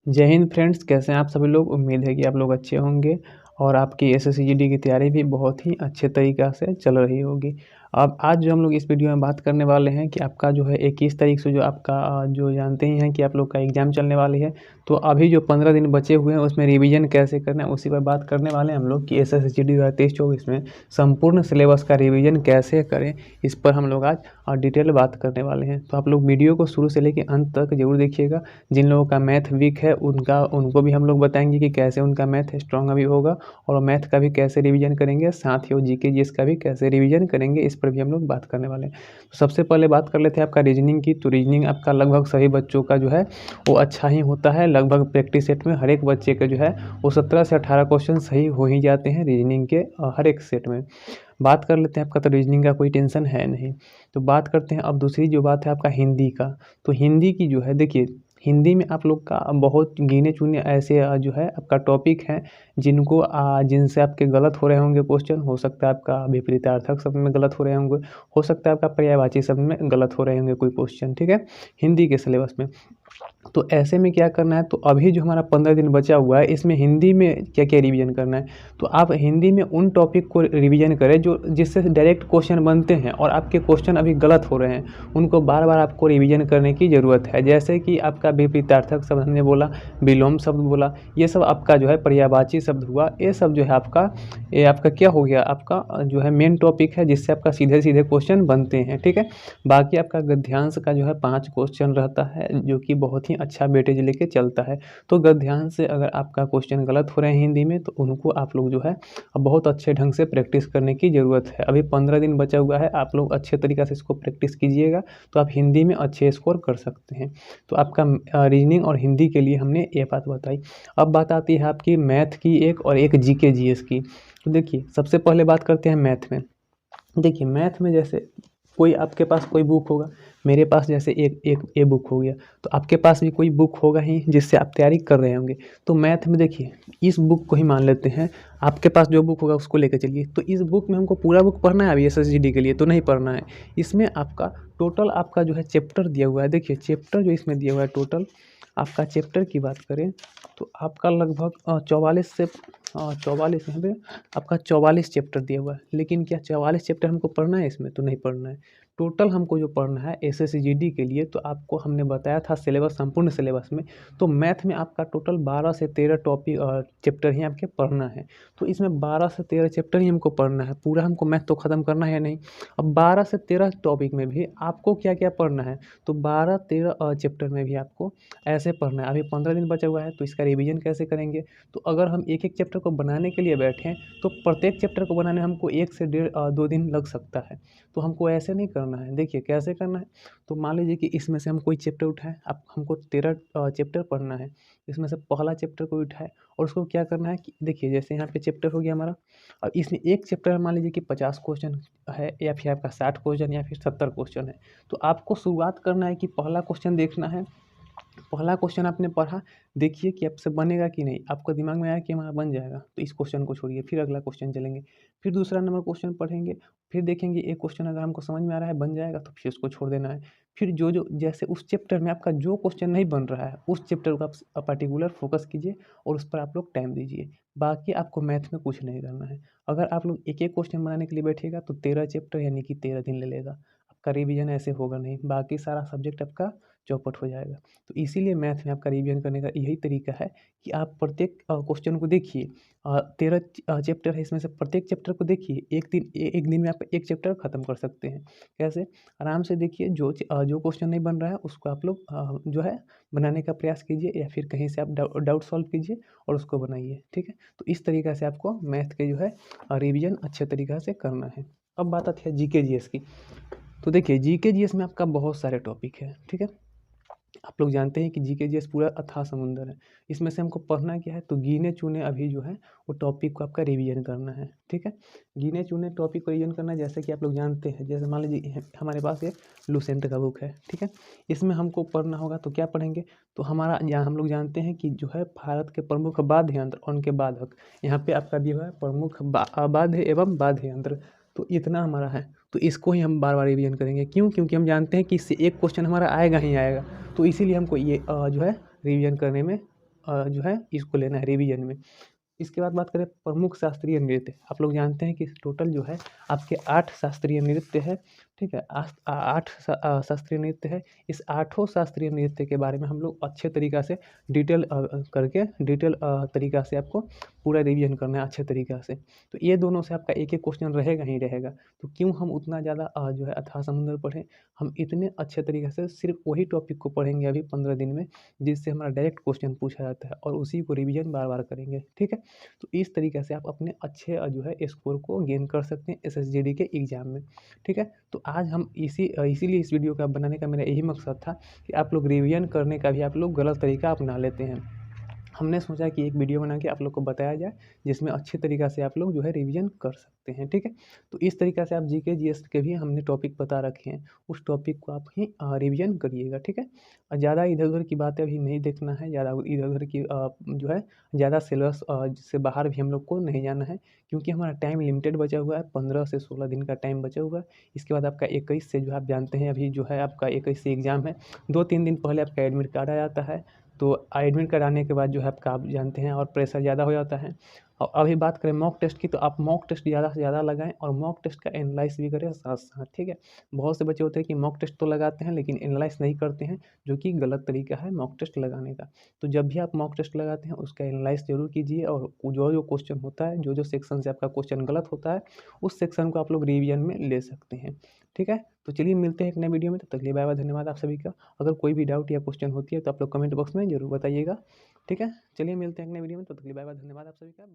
जय हिंद फ्रेंड्स, कैसे हैं आप सभी लोग। उम्मीद है कि आप लोग अच्छे होंगे और आपकी एसएससी जीडी की तैयारी भी बहुत ही अच्छे तरीक़ा से चल रही होगी। अब आज जो हम लोग इस वीडियो में बात करने वाले हैं कि आपका जो है 21 तारीख से जो आपका जो जानते ही हैं कि आप लोग का एग्ज़ाम चलने वाली है। तो अभी जो 15 दिन बचे हुए हैं उसमें रिवीजन कैसे करना है उसी पर बात करने वाले हैं हम लोग कि एसएससी जीडी 2023-24 में संपूर्ण सिलेबस का रिवीजन कैसे करें, इस पर हम लोग आज डिटेल बात करने वाले हैं। तो आप लोग वीडियो को शुरू से लेकर अंत तक ज़रूर देखिएगा। जिन लोगों का मैथ वीक है उनको भी हम लोग बताएंगे कि कैसे उनका मैथ स्ट्रॉन्ग अभी होगा और मैथ का भी कैसे रिवीजन करेंगे, साथ ही वो जीके जीएस का भी कैसे रिवीजन करेंगे, इस पर भी हम लोग बात करने वाले हैं। तो सबसे पहले बात कर लेते हैं आपका रीजनिंग की। तो रीजनिंग आपका लगभग सभी बच्चों का जो है वो अच्छा ही होता है। लगभग प्रैक्टिस सेट में हर एक बच्चे के जो है वो 17 से 18 क्वेश्चन सही हो ही जाते हैं रीजनिंग के हर एक सेट में। बात कर लेते हैं आपका, तो रीजनिंग का कोई टेंशन है नहीं। तो बात करते हैं अब दूसरी जो बात है आपका हिंदी का। तो हिंदी की जो है देखिए, हिंदी में आप लोग का बहुत गिने चुने ऐसे जो है आपका टॉपिक हैं जिनसे आपके गलत हो रहे होंगे क्वेश्चन। हो सकता है आपका विपरीतार्थक शब्द में गलत हो रहे होंगे, हो सकता है आपका पर्यायवाची शब्द में गलत हो रहे होंगे कोई क्वेश्चन, ठीक है, हिंदी के सिलेबस में। तो ऐसे में क्या करना है, तो अभी जो हमारा 15 दिन बचा हुआ है इसमें हिंदी में क्या क्या रिवीजन करना है। तो आप हिंदी में उन टॉपिक को रिवीजन करें जो जिससे डायरेक्ट क्वेश्चन बनते हैं और आपके क्वेश्चन अभी गलत हो रहे हैं, उनको बार बार आपको रिवीजन करने की ज़रूरत है। जैसे कि आपका विपरीतार्थक शब्द हमने बोला, विलोम शब्द बोला, ये सब आपका जो है पर्यायवाची शब्द हुआ, ये सब जो है आपका क्या हो गया, आपका जो है मेन टॉपिक है जिससे आपका सीधे सीधे क्वेश्चन बनते हैं, ठीक है। बाकी आपका गद्यांश का जो है 5 क्वेश्चन रहता है जो कि बहुत ही अच्छा वेटेज लेके चलता है। तो गद्यांश से अगर आपका क्वेश्चन गलत हो रहे हैं हिंदी में, तो उनको आप लोग जो है अब बहुत अच्छे ढंग से प्रैक्टिस करने की ज़रूरत है। अभी 15 दिन बचा हुआ है, आप लोग अच्छे तरीक़े से इसको प्रैक्टिस कीजिएगा तो आप हिंदी में अच्छे स्कोर कर सकते हैं। तो आपका रीजनिंग और हिंदी के लिए हमने ये बात बताई। अब बात आती है आपकी मैथ की एक और एक जीके जीएस की। तो देखिए, सबसे पहले बात करते हैं मैथ में। देखिए, मैथ में जैसे कोई आपके पास कोई बुक होगा, मेरे पास जैसे एक एक ए बुक हो गया, तो आपके पास भी कोई बुक होगा ही जिससे आप तैयारी कर रहे होंगे। तो मैथ में देखिए, इस बुक को ही मान लेते हैं, आपके पास जो बुक होगा उसको लेकर चलिए। तो इस बुक में हमको पूरा बुक पढ़ना है अभी एसएसजीडी के लिए तो नहीं पढ़ना है। इसमें आपका टोटल आपका जो है चैप्टर दिया हुआ है। देखिए, चैप्टर जो इसमें दिया हुआ है टोटल आपका चैप्टर की बात करें तो आपका लगभग 44 यहाँ पे आपका 44 चैप्टर दिया हुआ है। लेकिन क्या 44 चैप्टर हमको पढ़ना है इसमें? तो नहीं पढ़ना है। टोटल हमको जो पढ़ना है एसएससी जीडी के लिए, तो आपको हमने बताया था सिलेबस, संपूर्ण सिलेबस में तो मैथ में आपका टोटल 12 से 13 टॉपिक चैप्टर ही आपके पढ़ना है। तो इसमें 12 से 13 चैप्टर ही हमको पढ़ना है, पूरा हमको मैथ तो ख़त्म करना है नहीं। अब 12 से 13 टॉपिक में भी आपको क्या क्या पढ़ना है, तो 12-13 चैप्टर में भी आपको ऐसे पढ़ना है। अभी 15 दिन बचा हुआ है, तो इसका रिवीजन कैसे करेंगे। तो अगर हम एक एक चैप्टर को बनाने के लिए बैठें तो प्रत्येक चैप्टर को बनाने हमको 1 से 2 दिन लग सकता है। तो हमको ऐसे नहीं करना है। देखिए कैसे करना है, तो मान लीजिए कि इसमें से हम कोई चैप्टर उठाएं, अब हमको 13 चैप्टर पढ़ना है। इसमें से पहला चैप्टर को उठाए और उसको क्या करना है कि देखिए, जैसे यहाँ पे चैप्टर हो गया हमारा। अब इसमें एक चैप्टर मान लीजिए कि 50 क्वेश्चन है या फिर आपका 60 क्वेश्चन या फिर 70 क्वेश्चन है। तो आपको शुरुआत करना है कि पहला क्वेश्चन देखना है। पहला क्वेश्चन आपने पढ़ा, देखिए कि आपसे बनेगा कि नहीं। आपको दिमाग में आया कि हमारा बन जाएगा, तो इस क्वेश्चन को छोड़िए, फिर अगला क्वेश्चन चलेंगे, फिर दूसरा नंबर क्वेश्चन पढ़ेंगे, फिर देखेंगे एक क्वेश्चन अगर हमको समझ में आ रहा है, बन जाएगा, तो फिर उसको छोड़ देना है। फिर जो जो जैसे उस चैप्टर में आपका जो क्वेश्चन नहीं बन रहा है, उस चैप्टर को आप पर्टिकुलर फोकस कीजिए और उस पर आप लोग टाइम दीजिए। बाकी आपको मैथ में कुछ नहीं करना है। अगर आप लोग एक एक क्वेश्चन बनाने के लिए बैठिएगा तो 13 चैप्टर यानी कि 13 दिन ले लेगा। आपका रिवीजन ऐसे होगा नहीं, बाकी सारा सब्जेक्ट आपका चौपट हो जाएगा। तो इसीलिए मैथ में आपका रिवीजन करने का यही तरीका है कि आप प्रत्येक क्वेश्चन को देखिए। 13 चैप्टर है, इसमें से प्रत्येक चैप्टर को देखिए। एक दिन में आप एक चैप्टर ख़त्म कर सकते हैं। कैसे? आराम से देखिए, जो क्वेश्चन नहीं बन रहा है उसको आप लोग जो है बनाने का प्रयास कीजिए या फिर कहीं से आप डाउट सॉल्व कीजिए और उसको बनाइए, ठीक है। तो इस तरीक़े से आपको मैथ के जो है रिवीजन अच्छे तरीक़े से करना है। अब बात आती है जीके जीएस की। तो देखिए, जीके जीएस में आपका बहुत सारे टॉपिक है, ठीक है। आप लोग जानते हैं कि जीके जीएस पूरा अथाह समुंदर है। इसमें से हमको पढ़ना क्या है, तो गिने-चुने अभी जो है वो टॉपिक को आपका रिवीजन करना है, ठीक है। गिने-चुने टॉपिक को रिवीजन करना है, जैसे कि आप लोग जानते हैं, जैसे मान लीजिए हमारे पास एक लुसेंट का बुक है, ठीक है। इसमें हमको पढ़ना होगा तो क्या पढ़ेंगे, तो हमारा यहाँ हम लोग जानते हैं कि जो है भारत के प्रमुख वाद्य यंत्र और उनके बाधक, यहाँ पे आपका दिया है प्रमुख वाद्य एवं वाद्य यंत्र। तो इतना हमारा है, तो इसको ही हम बार-बार रिवीजन करेंगे। क्यों? क्योंकि हम जानते हैं कि इससे एक क्वेश्चन हमारा आएगा ही आएगा। तो इसीलिए हमको ये जो है रिवीजन करने में जो है इसको लेना है रिवीजन में। इसके बाद बात करें प्रमुख शास्त्रीय नृत्य। आप लोग जानते हैं कि टोटल जो है आपके 8 शास्त्रीय नृत्य है, ठीक है? 8 शास्त्रीय नृत्य है। इस आठों शास्त्रीय नृत्य के बारे में हम लोग अच्छे तरीक़ा से डिटेल तरीक़ा से आपको पूरा रिवीजन करना है अच्छे तरीक़ा से। तो ये दोनों से आपका एक-एक क्वेश्चन रहेगा ही रहेगा। तो क्यों हम उतना ज़्यादा जो है अथाह समुद्र पढ़ें? हम इतने अच्छे तरीक़े से सिर्फ़ वही टॉपिक को पढ़ेंगे अभी 15 दिन में, जिससे हमारा डायरेक्ट क्वेश्चन पूछा जाता है और उसी को रिवीजन बार-बार करेंगे, ठीक है? तो इस तरीके से आप अपने अच्छे जो है स्कोर को गेन कर सकते हैं एसएसजीडी के एग्ज़ाम में, ठीक है? तो आज हम इसीलिए इस वीडियो का बनाने का मेरा यही मकसद था कि आप लोग रिवीजन करने का भी आप लोग गलत तरीका अपना लेते हैं। हमने सोचा कि एक वीडियो बना के आप लोग को बताया जाए, जिसमें अच्छे तरीक़ा से आप लोग जो है रिवीजन कर सकते हैं, ठीक है? तो इस तरीक़ा से आप जीके, जीएस के भी हमने टॉपिक बता रखे हैं, उस टॉपिक को आप ही रिवीजन करिएगा, ठीक है? और ज़्यादा इधर-उधर की बातें अभी नहीं देखना है, ज़्यादा इधर-उधर की जो है ज़्यादा सिलेबस से बाहर भी हम लोग को नहीं जाना है, क्योंकि हमारा टाइम लिमिटेड बचा हुआ है, 15 से 16 दिन का टाइम बचा हुआ है। इसके बाद आपका 21 से जो है आप जानते हैं अभी जो है आपका 21 से एग्ज़ाम है, 2-3 दिन पहले आपका एडमिट कार्ड आ जाता है। तो एडमिट कार्ड आने के बाद जो है आपका आप जानते हैं और प्रेशर ज़्यादा हो जाता है। और अभी बात करें मॉक टेस्ट की, तो आप मॉक टेस्ट ज़्यादा से ज़्यादा लगाएँ और मॉक टेस्ट का एनालाइज़ भी करें साथ-साथ, ठीक है? बहुत से बच्चे होते हैं कि मॉक टेस्ट तो लगाते हैं लेकिन एनालाइज़ नहीं करते हैं, जो कि गलत तरीका है मॉक टेस्ट लगाने का। तो जब भी आप मॉक टेस्ट लगाते हैं उसका एनालाइज़ ज़रूर कीजिए और जो-जो क्वेश्चन होता है, जो-जो सेक्शन से आपका क्वेश्चन गलत होता है, उस सेक्शन को आप लोग रिवीजन में ले सकते हैं, ठीक है? तो चलिए मिलते हैं एक नए वीडियो में, तब तक के लिए बाय-बाय, धन्यवाद आप सभी का। अगर कोई भी डाउट या क्वेश्चन होती है तो आप लोग कमेंट बॉक्स में ज़रूर बताइएगा, ठीक है? चलिए मिलते हैं एक नए वीडियो में, तब तक के लिए बाय-बाय, धन्यवाद आप सभी का।